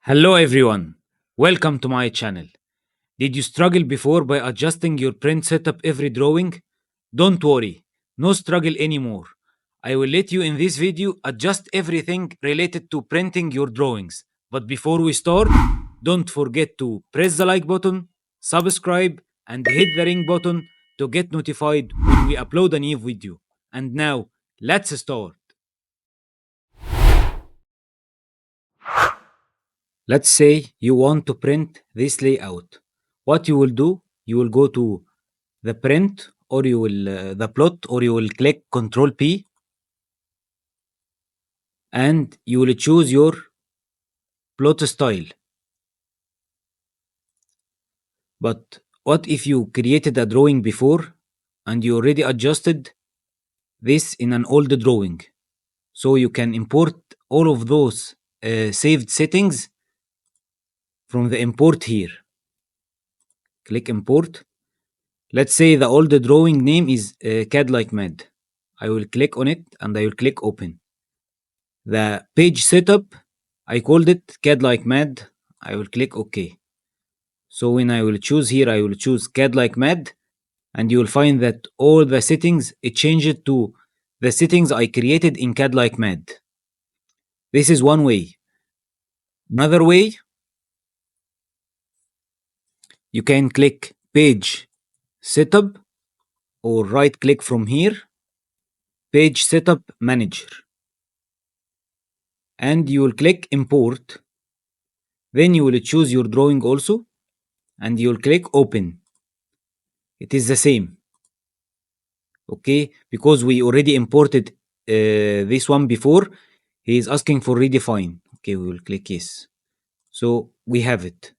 Hello everyone, welcome to my channel. Did you struggle before by adjusting your print setup every drawing? Don't worry, no struggle anymore. I will let you in this video adjust everything related to printing your drawings. But before we start, don't forget to press the like button, subscribe, and hit the ring button to get notified when we upload a new video. And now, let's start. Let's say you want to print this layout. What you will do, you will go to the print or you will the plot or you will click Control P and you will choose your plot style. But what if you created a drawing before and you already adjusted this in an old drawing? So you can import all of those saved settings from the import here. Click import. Let's say the old drawing name is CAD like mad. I will click on it and I will click open. The page setup, I called it CAD like mad. I will click OK. So when I will choose here, I will choose CAD like mad, and you will find that all the settings, it changed to the settings I created in CAD like mad. This is one way. Another way, you can click page setup or right click from here, page setup manager, and you will click import. Then you will choose your drawing also and you will click open. It is the same. Okay, because we already imported this one before, he is asking for redefine. Okay, we will click yes. So we have it.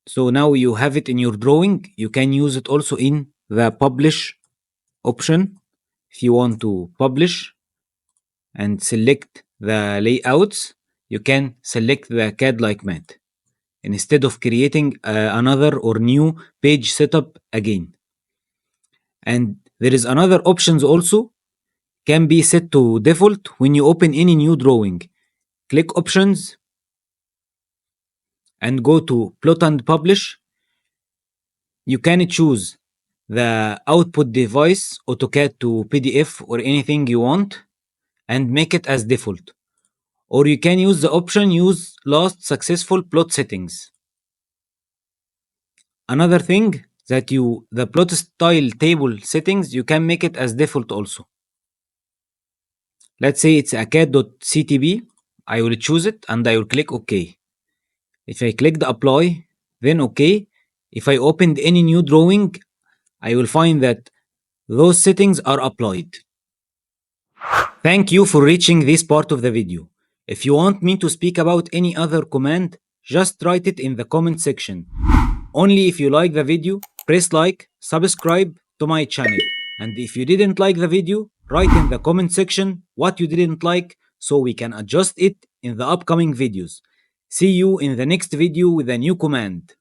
So now you have it in your drawing. You can use it also in the publish option. If you want to publish and select the layouts, you can select the CAD like mad instead of creating another or new page setup again. And there is another options also can be set to default when you open any new drawing. Click options and go to plot and publish. You can choose the output device, AutoCAD to PDF or anything you want and make it as default. Or you can use the option use last successful plot settings. Another thing that the plot style table settings, you can make it as default also. Let's say it's a CAD.ctb. I will choose it and I will click OK. If I click the apply, then OK. If I opened any new drawing, I will find that those settings are applied. Thank you for reaching this part of the video. If you want me to speak about any other command, just write it in the comment section. Only if you like the video, press like, subscribe to my channel. And if you didn't like the video, write in the comment section what you didn't like so we can adjust it in the upcoming videos. See you in the next video with a new command.